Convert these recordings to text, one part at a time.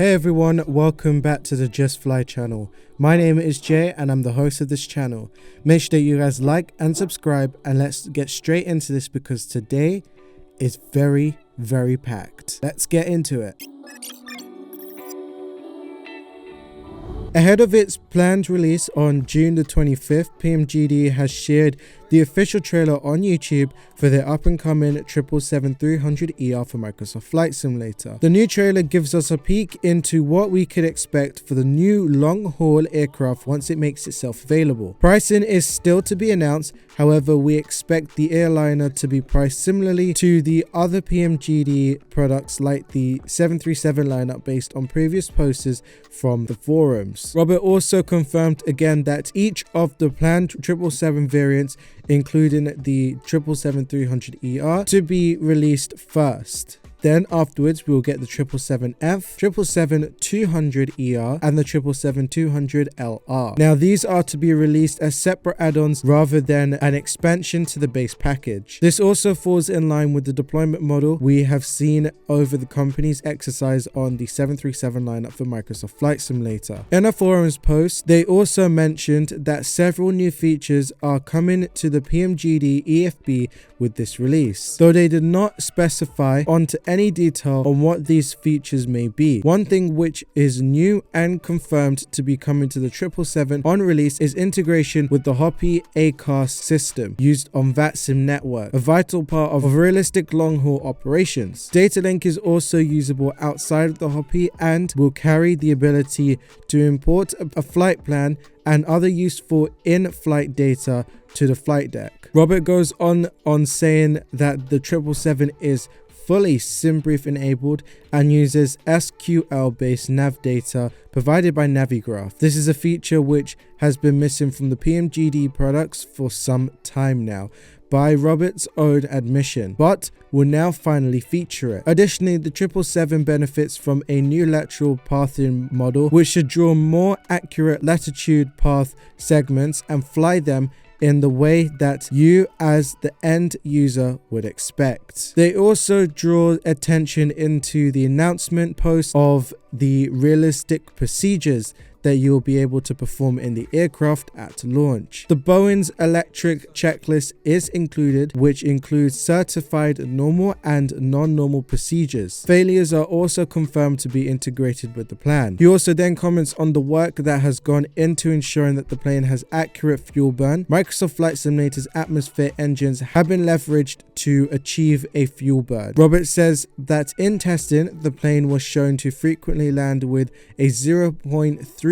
Hey everyone, welcome back to the Justfly channel. My name is Jay and I'm the host of this channel. Make sure that you guys like and subscribe, and let's get straight into this because today is very packed. Let's get into it. Ahead of its planned release on June the 25th, PMDG has shared the official trailer on YouTube for their up-and-coming 777-300ER for Microsoft Flight Simulator. The new trailer gives us a peek into what we could expect for the new long-haul aircraft once it makes itself available. Pricing is still to be announced, however we expect the airliner to be priced similarly to the other PMDG products like the 737 lineup based on previous posters from the forums. Robert also confirmed again that each of the planned 777 variants, including the 777-300ER, to be released first. Then afterwards we'll get the 777F, 777-200ER and the 777-200LR. Now these are to be released as separate add-ons rather than an expansion to the base package. This also falls in line with the deployment model we have seen over the company's exercise on the 737 lineup for Microsoft Flight Simulator. In a forums post, they also mentioned that several new features are coming to the PMDG EFB with this release, though they did not specify onto any detail on what these features may be. One thing which is new and confirmed to be coming to the 777 on release is integration with the Hoppy ACAS system used on VATSIM network, a vital part of realistic long-haul operations. Data link is also usable outside of the Hoppy and will carry the ability to import a flight plan and other useful in-flight data to the flight deck. Robert goes on saying that the 777 is fully SimBrief enabled and uses SQL based nav data provided by Navigraph. This is a feature which has been missing from the PMDG products for some time now, by Robert's own admission, but will now finally feature it. Additionally, the 777 benefits from a new lateral pathing model which should draw more accurate latitude path segments and fly them in the way that you as the end user would expect. They also draw attention into the announcement post of the realistic procedures that you'll be able to perform in the aircraft at launch. The Boeing's electric checklist is included, which includes certified normal and non-normal procedures. Failures are also confirmed to be integrated with the plan. He also then comments on the work that has gone into ensuring that the plane has accurate fuel burn. Microsoft Flight Simulator's atmosphere engines have been leveraged to achieve a fuel burn. Robert says that in testing, the plane was shown to frequently land with a 0.3%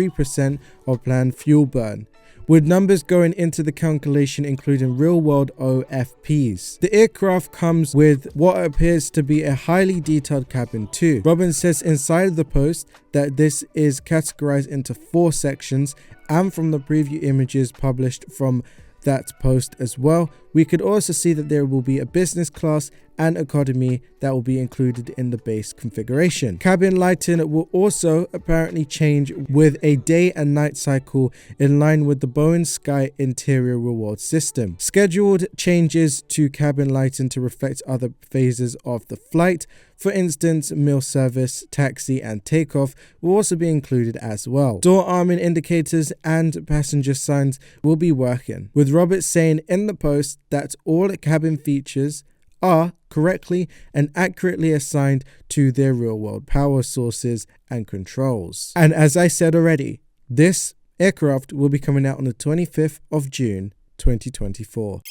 of planned fuel burn, with numbers going into the calculation including real-world OFPs. The aircraft comes with what appears to be a highly detailed cabin too. Robin says inside of the post that this is categorized into 4 sections, and from the preview images published from that post as well, we could also see that there will be a business class and economy that will be included in the base configuration. Cabin lighting will also apparently change with a day and night cycle in line with the Boeing Sky interior reward system. Scheduled changes to cabin lighting to reflect other phases of the flight, for instance meal service, taxi and takeoff, will also be included as well. Door arming indicators and passenger signs will be working, with Robert saying in the post that all cabin features are correctly and accurately assigned to their real-world power sources and controls. And as I said already, this aircraft will be coming out on the 25th of June 2024.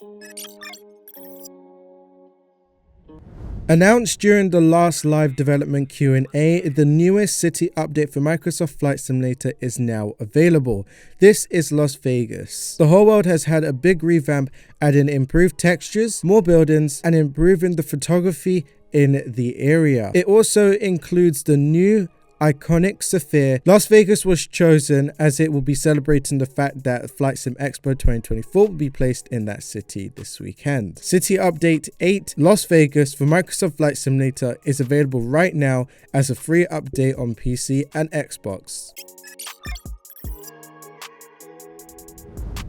Announced during the last live development Q&A, the newest city update for Microsoft Flight Simulator is now available. This is Las Vegas. The whole world has had a big revamp, adding improved textures, more buildings, and improving the photography in the area. It also includes the new iconic Sphere. Las Vegas was chosen as it will be celebrating the fact that Flight Sim Expo 2024 will be placed in that city this weekend. City Update 8 Las Vegas for Microsoft Flight Simulator is available right now as a free update on PC and Xbox.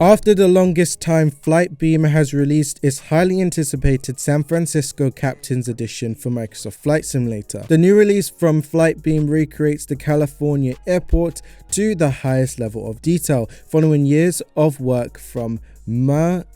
After the longest time, Flightbeam has released its highly anticipated San Francisco Captain's Edition for Microsoft Flight Simulator. The new release from Flightbeam recreates the California airport to the highest level of detail, following years of work from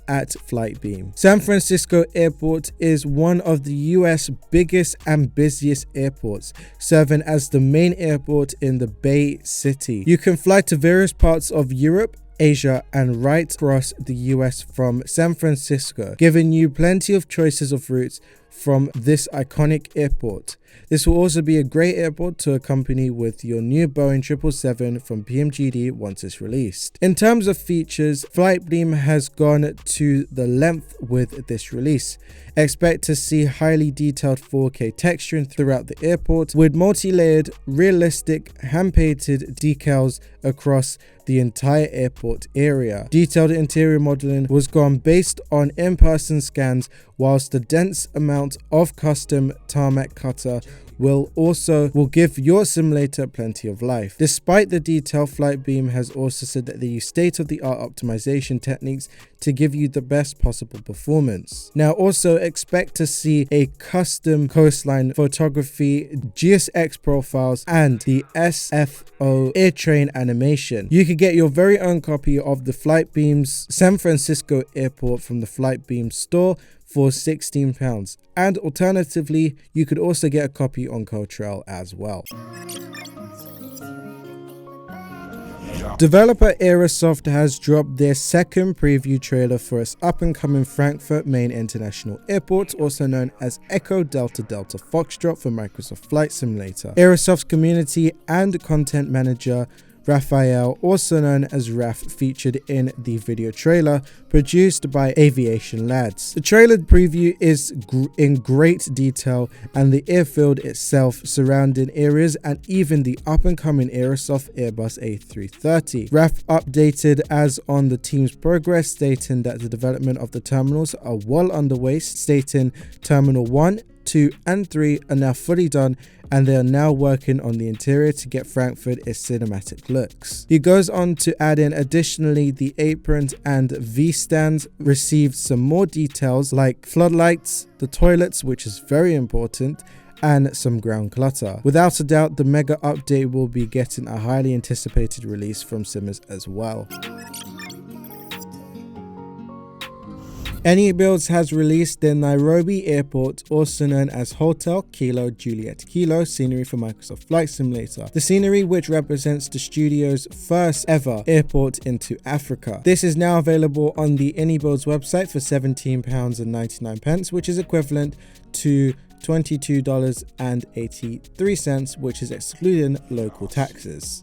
at Flightbeam. San Francisco Airport is one of the US biggest and busiest airports, serving as the main airport in the Bay City. You can fly to various parts of Europe, Asia, and right across the US from San Francisco, giving you plenty of choices of routes from this iconic airport. This will also be a great airport to accompany with your new Boeing 777 from PMDG once it's released. In terms of features, Flightbeam has gone to the length with this release. Expect to see highly detailed 4K texturing throughout the airport with multi-layered, realistic, hand-painted decals across the entire airport area. Detailed interior modeling was gone based on in-person scans, whilst the dense amount of custom tarmac cutter will give your simulator plenty of life. Despite the detail, Flightbeam has also said that they use state-of-the-art optimization techniques to give you the best possible performance. Now also expect to see a custom coastline photography, GSX profiles, and the SFO airtrain animation. You could get your very own copy of the Flightbeams San Francisco Airport from the Flightbeam store for £16, and alternatively you could also get a copy on Cotrail as well. Developer Aerosoft has dropped their second preview trailer for its up-and-coming Frankfurt Main International Airport, also known as Echo Delta Delta Foxtrot for Microsoft Flight Simulator. Aerosoft's community and content manager Raphael, also known as Raf, featured in the video trailer produced by Aviation Lads. The trailer preview is in great detail, and the airfield itself, surrounding areas, and even the up-and-coming Aerosoft Airbus A330. Raf updated as on the team's progress, stating that the development of the terminals are well underway, stating Terminal 1, 2 and 3 are now fully done, and they are now working on the interior to get Frankfurt its cinematic looks. He goes on to add in additionally the aprons and V-stands received some more details like floodlights, the toilets, which is very important, and some ground clutter. Without a doubt, the mega update will be getting a highly anticipated release from Simmers as well. Inibuilds has released their Nairobi Airport, also known as Hotel Kilo Juliet Kilo scenery for Microsoft Flight Simulator. The scenery, which represents the studio's first ever airport into Africa. This is now available on the Inibuilds website for £17.99, which is equivalent to $22.83, which is excluding local taxes.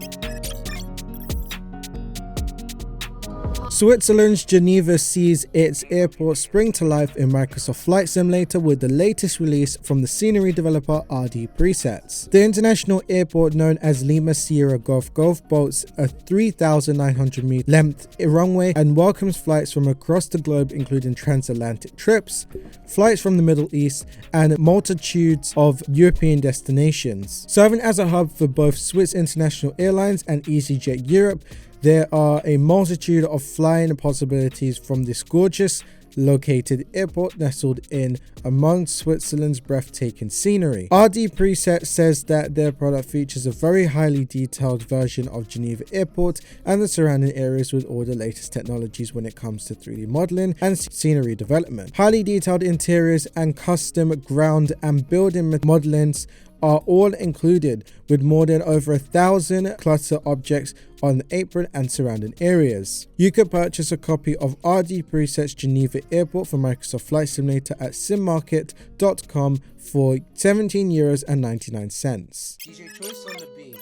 Switzerland's Geneva sees its airport spring to life in Microsoft Flight Simulator with the latest release from the scenery developer RDPresets. The international airport, known as Lima Sierra Golf Golf, boasts a 3,900 meter length runway and welcomes flights from across the globe, including transatlantic trips, flights from the Middle East, and multitudes of European destinations. Serving as a hub for both Swiss International Airlines and EasyJet Europe, there are a multitude of flying possibilities from this gorgeous located airport nestled in among Switzerland's breathtaking scenery. RDPresets says that their product features a very highly detailed version of Geneva Airport and the surrounding areas with all the latest technologies when it comes to 3D modeling and scenery development. Highly detailed interiors and custom ground and building modelings are all included, with more than over 1,000 cluster objects on the apron and surrounding areas. You could purchase a copy of RDPresets Geneva Airport for Microsoft Flight Simulator at simmarket.com for €17.99. DJ Choice on the beat.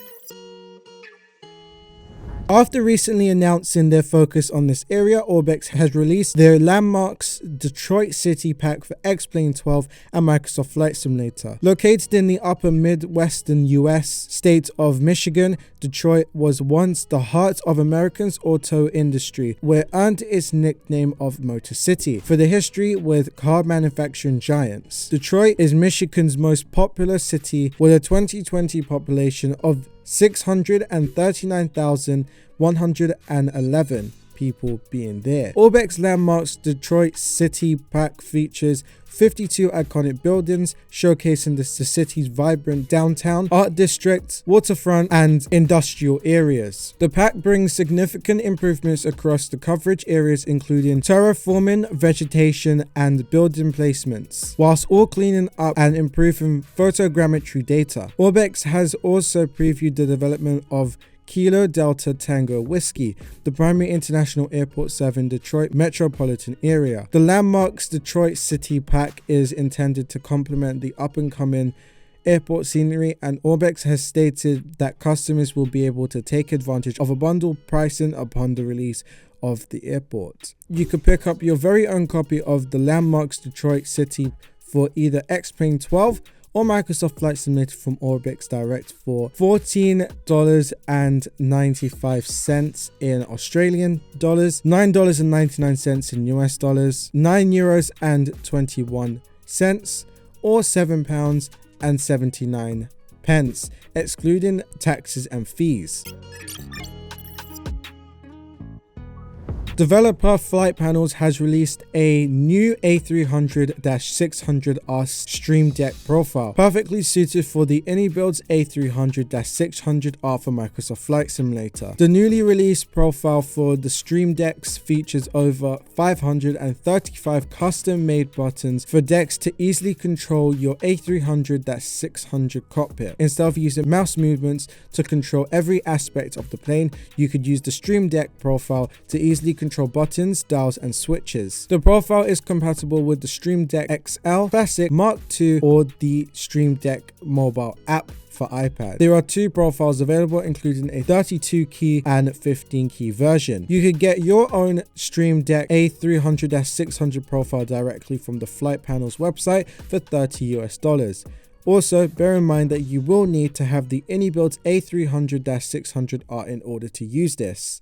After recently announcing their focus on this area, Orbx has released their Landmarks Detroit City Pack for X-Plane 12 and Microsoft Flight Simulator. Located in the upper Midwestern US state of Michigan, Detroit was once the heart of America's auto industry, where it earned its nickname of Motor City for the history with car manufacturing giants. Detroit is Michigan's most popular city with a 2020 population of 639,111 people being there. Orbx landmarks Detroit City Pack features 52 iconic buildings showcasing the city's vibrant downtown, art district, waterfront, and industrial areas. The pack brings significant improvements across the coverage areas, including terraforming, vegetation, and building placements, whilst all cleaning up and improving photogrammetry data. Orbx has also previewed the development of Kilo Delta Tango Whiskey, the primary international airport serving Detroit metropolitan area. The landmarks Detroit City Pack is intended to complement the up-and-coming airport scenery, and Orbx has stated that customers will be able to take advantage of a bundle pricing upon the release of the airport. You could pick up your very own copy of the landmarks Detroit City for either X-Plane 12 or Microsoft Flight Simulator from Orbx Direct for $14.95 in Australian dollars, $9.99 in US dollars, €9.21, or £7.79, excluding taxes and fees. Developer Flight Panels has released a new A300-600R Stream Deck profile, perfectly suited for the Inibuilds A300-600R for Microsoft Flight Simulator. The newly released profile for the Stream Decks features over 535 custom-made buttons for decks to easily control your A300-600 cockpit. Instead of using mouse movements to control every aspect of the plane, you could use the Stream Deck profile to easily control buttons, dials, and switches. The profile is compatible with the Stream Deck XL, Classic, Mark II, or the Stream Deck mobile app for iPad. There are two profiles available, including a 32-key and 15-key version. You could get your own Stream Deck A300-600 profile directly from the Flight Panels website for $30 US. Also, bear in mind that you will need to have the Inibuilds A300-600R in order to use this.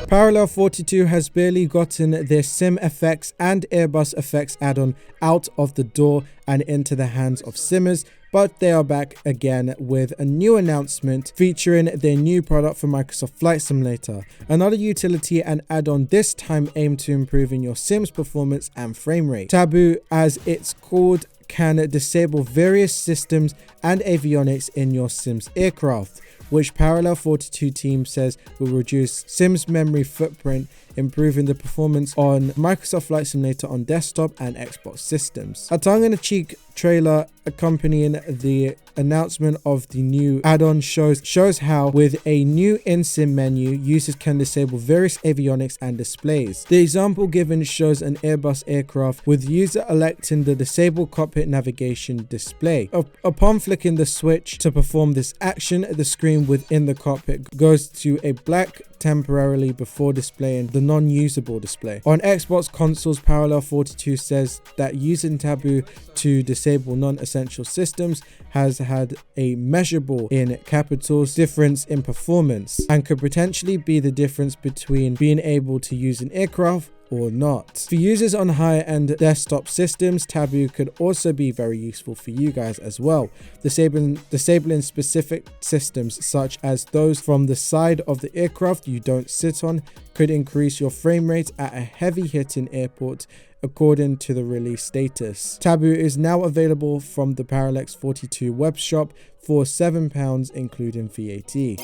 Parallel 42 has barely gotten their SimFX and Airbus Effects add-on out of the door and into the hands of simmers, but they are back again with a new announcement featuring their new product for Microsoft Flight Simulator. Another utility and add-on, this time aimed to improving your Sim's performance and frame rate. Taboo, as it's called, can disable various systems and avionics in your Sim's aircraft, which Parallel 42 team says will reduce Sim's memory footprint, improving the performance on Microsoft Flight Simulator on desktop and Xbox systems. A tongue-in-cheek trailer accompanying the announcement of the new add-on shows how, with a new in-sim menu, users can disable various avionics and displays. The example given shows an Airbus aircraft with user electing the disable cockpit navigation display. Upon flicking the switch to perform this action, the screen within the cockpit goes to a black temporarily before displaying the non-usable display. On Xbox consoles, Parallel 42 says that using Taboo to disable non-essential systems has had a measurable, in capitals, difference in performance, and could potentially be the difference between being able to use an aircraft or not. For users on higher end desktop systems, Taboo could also be very useful for you guys as well. Disabling specific systems such as those from the side of the aircraft you don't sit on could increase your frame rate at a heavy hitting airport, according to the release status. Taboo is now available from the Parallax 42 web shop for £7 including VAT.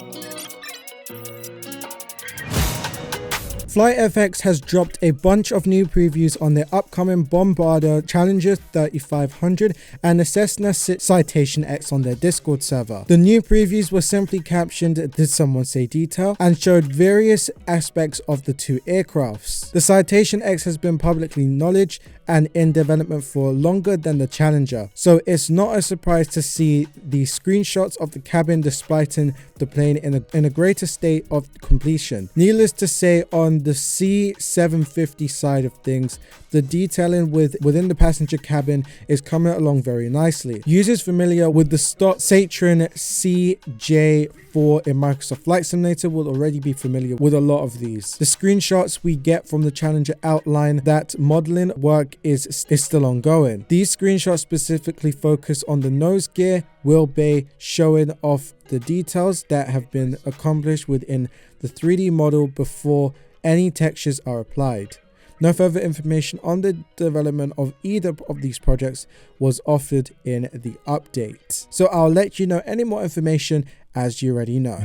FlightFX has dropped a bunch of new previews on their upcoming Bombardier Challenger 3500 and the Cessna Citation X on their Discord server. The new previews were simply captioned "Did someone say detail?" and showed various aspects of the two aircrafts. The Citation X has been publicly acknowledged and in development for longer than the Challenger, so it's not a surprise to see the screenshots of the cabin displaying the plane in a greater state of completion. Needless to say, on the C750 side of things, the detailing within the passenger cabin is coming along very nicely. Users familiar with the stock Saturn CJ4 in Microsoft Flight Simulator will already be familiar with a lot of these. The screenshots we get from the Challenger outline that modeling work is still ongoing. These screenshots specifically focus on the nose gear, wheel bay, showing off the details that have been accomplished within the 3D model before any textures are applied. No further information on the development of either of these projects was offered in the update. So I'll let you know any more information as you already know.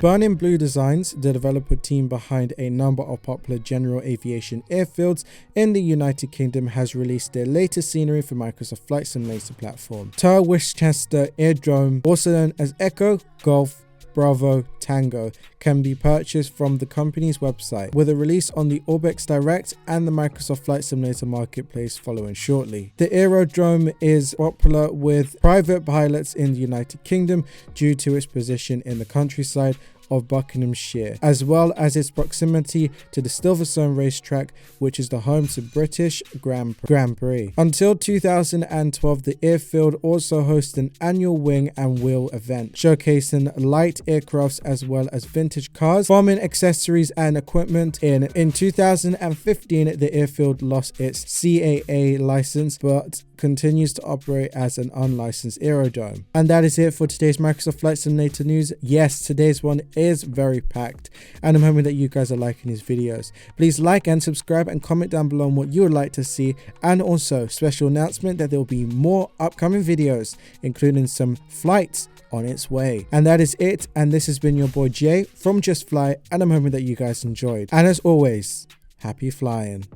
Burning Blue Designs, the developer team behind a number of popular general aviation airfields in the United Kingdom, has released their latest scenery for Microsoft Flight Simulator platform. Turweston Aerodrome, also known as Echo, Golf, Bravo, Tango, can be purchased from the company's website, with a release on the Orbx Direct and the Microsoft Flight Simulator Marketplace following shortly. The Aerodrome is popular with private pilots in the United Kingdom due to its position in the countryside of Buckinghamshire, as well as its proximity to the Silverstone racetrack, which is the home to British Grand Prix. Until 2012, the airfield also hosts an annual wing and wheel event, showcasing light aircrafts as well as vintage cars, farming accessories and equipment. In 2015, the airfield lost its CAA license, but continues to operate as an unlicensed aerodrome. And that is it for today's Microsoft Flight Simulator news. Yes, today's one is very packed, and I'm hoping that you guys are liking these videos. Please like and subscribe and comment down below on what you would like to see, and also special announcement that there will be more upcoming videos, including some flights on its way. And that is it, and this has been your boy Jay from Justfly, and I'm hoping that you guys enjoyed. And as always, happy flying.